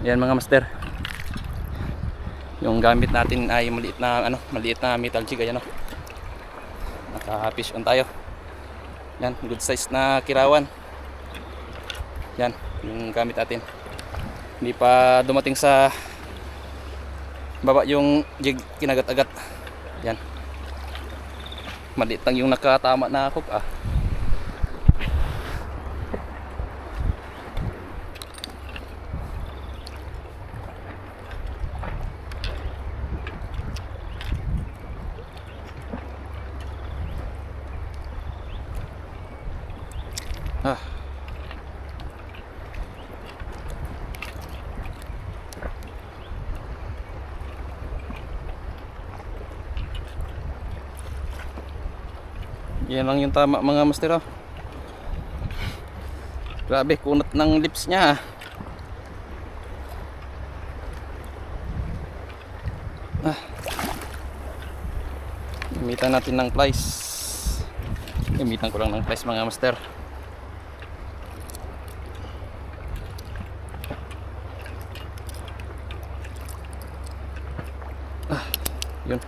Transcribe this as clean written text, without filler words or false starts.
Yan mga master. Yung gamit natin ay maliit na metal jig, ayan, naka-fish on tayo. Yan, good size na kirawan. Yan, yung gamit natin. Hindi pa dumating sa baba yung jig, kinagat-agat. Yan. Maliit lang yung nakatama na hook Yan lang yung tama mga master. Grabe, kunat ng lips niya. Gamitan natin ng plies. Gamitan ko lang ng plies mga master. Yun.